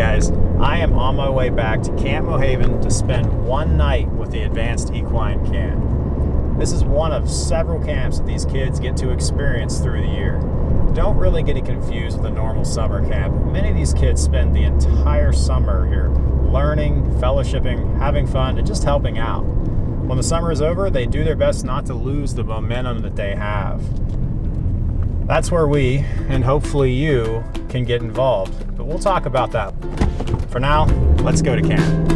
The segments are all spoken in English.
guys, I am on my way back to Camp Mohaven to spend one night with the Advanced Equine Camp. This is one of several camps that these kids get to experience through the year. Don't really get it confused with a normal summer camp. Many of these kids spend the entire summer here learning, fellowshipping, having fun, and just helping out. When the summer is over, they do their best not to lose the momentum that they have. That's where we, and hopefully you, can get involved. But we'll talk about that. For now, let's go to camp.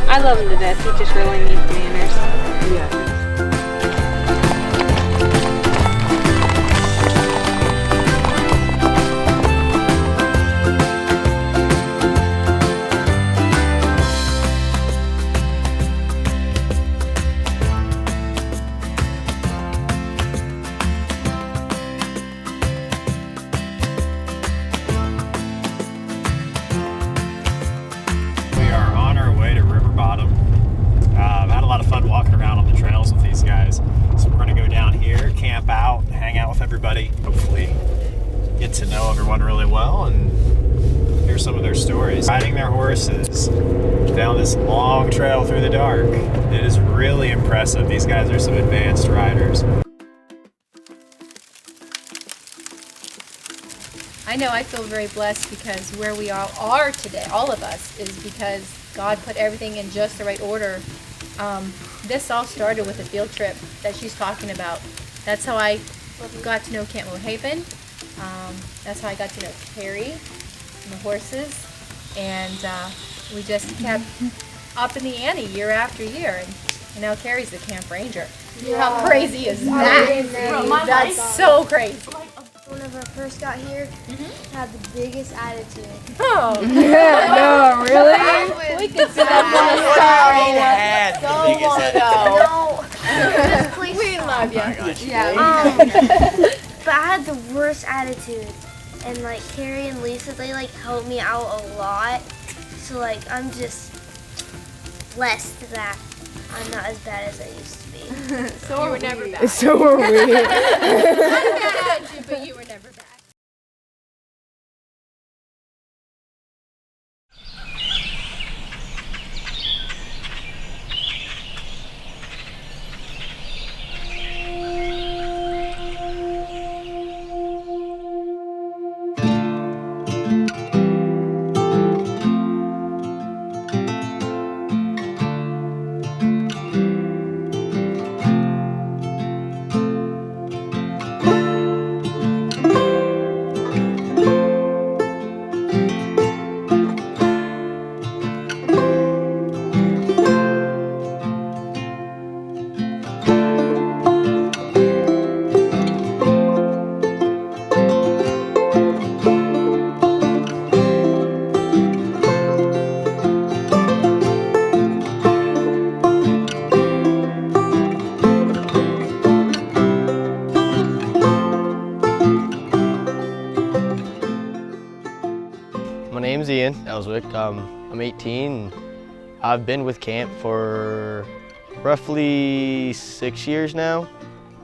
I love him to death. He just really needs manners. Yeah. Walking around on the trails with these guys. So we're going to go down here, camp out, hang out with everybody, hopefully get to know everyone really well and hear some of their stories. Riding their horses down this long trail through the dark. It is really impressive. These guys are some advanced riders. I know I feel very blessed because where we all are today, all of us, is because God put everything in just the right order. This all started with a field trip that she's talking about. That's how I got to know Camp Mohaven. That's how I got to know Carrie and the horses. And we just kept upping the ante year after year. And now Carrie's the camp ranger. Yeah. How crazy is that? That's so crazy. Whenever I first got here, I had the biggest attitude. Oh. No, really? We could see that Had the biggest attitude. No. We love you. But I had the worst attitude. And like Carrie and Lisa, they like helped me out a lot. So like I'm just blessed that I'm not as bad as I used to be. So you were never bad. So were we. I'm mad at you, but you were never bad. My name's Ian Ellswick. I'm 18. And I've been with camp for roughly 6 years now.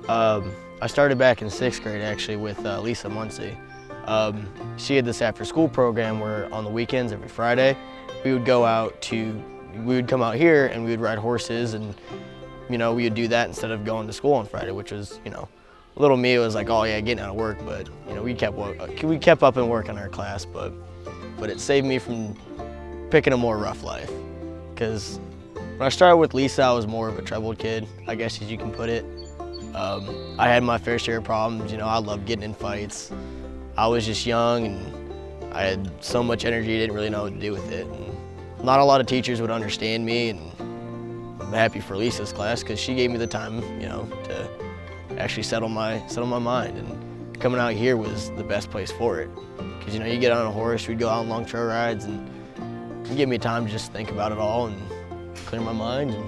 I started back in 6th grade actually with Lisa Muncie. She had this after school program where on the weekends every Friday we would go out to we would come out here and we would ride horses, and we would do that instead of going to school on Friday, which was, little me was like, oh yeah, getting out of work, but we kept up and work on our class, but it saved me from picking a more rough life. Because when I started with Lisa, I was more of a troubled kid, I guess as you can put it. I had my fair share of problems. I loved getting in fights. I was just young and I had so much energy, I didn't really know what to do with it. And not a lot of teachers would understand me, and I'm happy for Lisa's class because she gave me the time, to actually settle my mind. And coming out here was the best place for it. Because you get on a horse, we'd go out on long trail rides, and it gave me time to just think about it all and clear my mind. And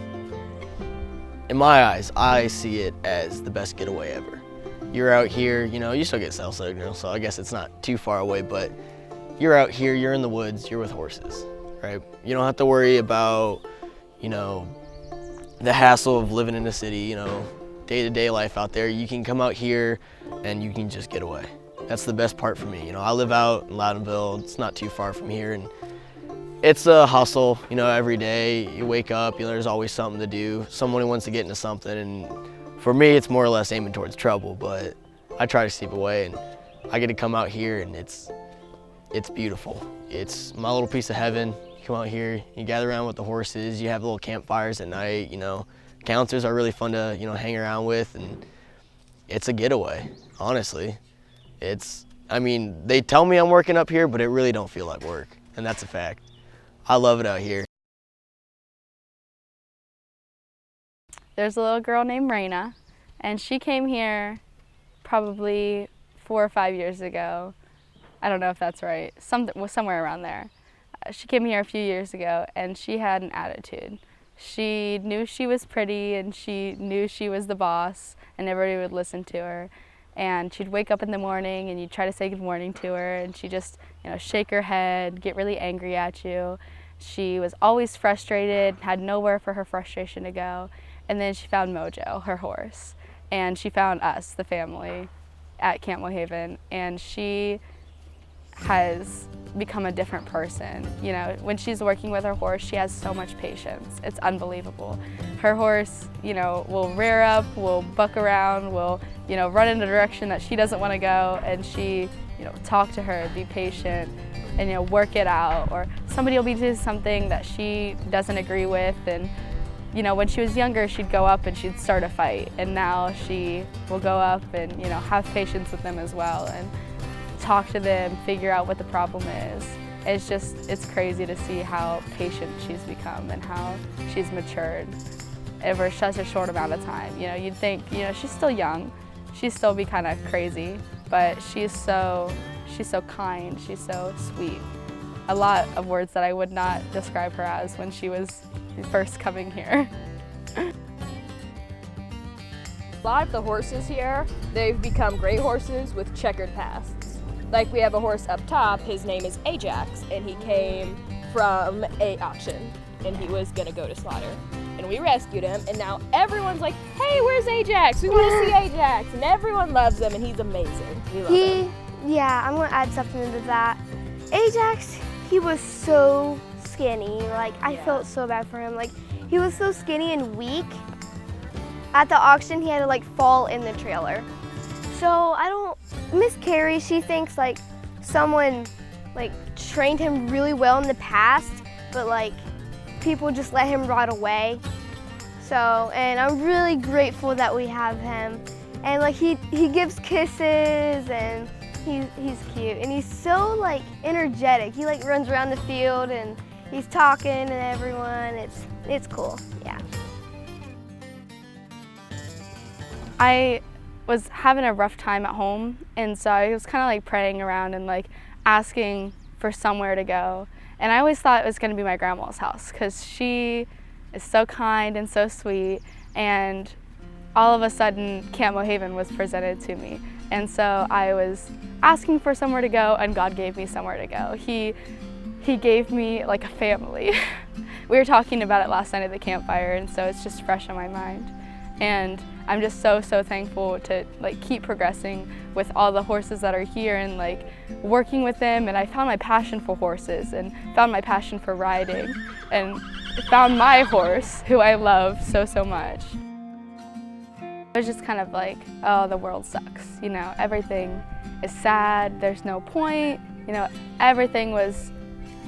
in my eyes, I see it as the best getaway ever. You're out here, you still get cell signal, so I guess it's not too far away, but you're out here, you're in the woods, you're with horses, right? You don't have to worry about, the hassle of living in the city, day-to-day life out there. You can come out here and you can just get away. That's the best part for me. I live out in Loudonville, it's not too far from here, and it's a hustle, every day. You wake up, there's always something to do. Someone who wants to get into something, and for me, it's more or less aiming towards trouble, but I try to sleep away, and I get to come out here, and it's beautiful. It's my little piece of heaven. You come out here, you gather around with the horses, you have little campfires at night, Counselors are really fun to, hang around with, and it's a getaway, honestly. They tell me I'm working up here, but it really don't feel like work, and that's a fact. I love it out here. There's a little girl named Raina, and she came here probably 4 or 5 years ago. I don't know if that's right, somewhere around there. She came here a few years ago, and she had an attitude. She knew she was pretty, and she knew she was the boss, and everybody would listen to her. And she'd wake up in the morning, and you'd try to say good morning to her, and she'd just, shake her head, get really angry at you. She was always frustrated, had nowhere for her frustration to go. And then she found Mojo, her horse, and she found us, the family, at Camp Mohaven, and she has become a different person. When she's working with her horse, she has so much patience. It's unbelievable. Her horse, will rear up, will buck around, will, run in a direction that she doesn't want to go, and she, talk to her, be patient, and, work it out. Or somebody will be doing something that she doesn't agree with, and, when she was younger, she'd go up and she'd start a fight, and now she will go up and, have patience with them as well, and talk to them, figure out what the problem is. It's crazy to see how patient she's become and how she's matured over such a short amount of time. You'd think, she's still young, she'd still be kind of crazy, but she's so kind, she's so sweet. A lot of words that I would not describe her as when she was first coming here. A lot of the horses here, they've become great horses with checkered pasts. Like, we have a horse up top, his name is Ajax, and he came from a auction, and he was gonna go to slaughter. And we rescued him, and now everyone's like, hey, where's Ajax? We wanna see Ajax, and everyone loves him, and he's amazing. We love him. Yeah, I'm gonna add something to that. Ajax, he was so skinny, I felt so bad for him. He was so skinny and weak. At the auction, he had to fall in the trailer. So Miss Carrie, she thinks someone trained him really well in the past, but people just let him rot away. So, and I'm really grateful that we have him. And he gives kisses, and he's cute, and he's so energetic. He runs around the field and he's talking to everyone. It's cool, yeah. I was having a rough time at home, and so I was kind of praying around and asking for somewhere to go. And I always thought it was going to be my grandma's house because she is so kind and so sweet, and all of a sudden Camp Mohaven was presented to me. And so I was asking for somewhere to go, and God gave me somewhere to go. He gave me a family. We were talking about it last night at the campfire, and so it's just fresh on my mind. And I'm just so thankful to like keep progressing with all the horses that are here and like working with them. And I found my passion for horses and found my passion for riding and found my horse, who I love so much. It was just kind of like, oh, the world sucks, you know, everything is sad, there's no point, you know, everything was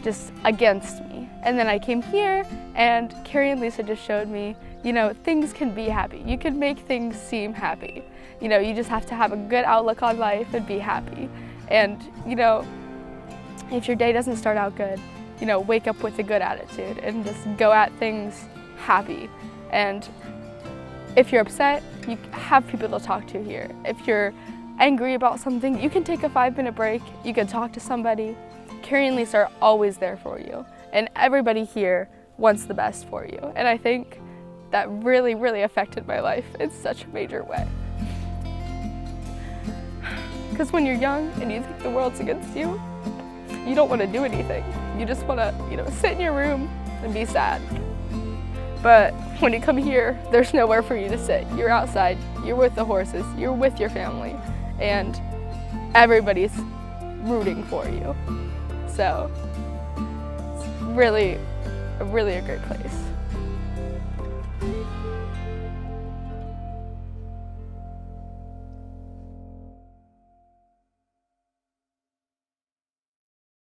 just against me. And then I came here and Carrie and Lisa just showed me, you know, things can be happy. You can make things seem happy. You know, you just have to have a good outlook on life and be happy. And, you know, if your day doesn't start out good, you know, wake up with a good attitude and just go at things happy. And if you're upset, you have people to talk to here. If you're angry about something, you can take a 5-minute break. You can talk to somebody. Carrie and Lisa are always there for you. And everybody here wants the best for you. And I think that really affected my life in such a major way. Because when you're young and you think the world's against you, you don't want to do anything. You just want to, you know, sit in your room and be sad. But when you come here, there's nowhere for you to sit. You're outside, you're with the horses, you're with your family, and everybody's rooting for you. So it's really a great place.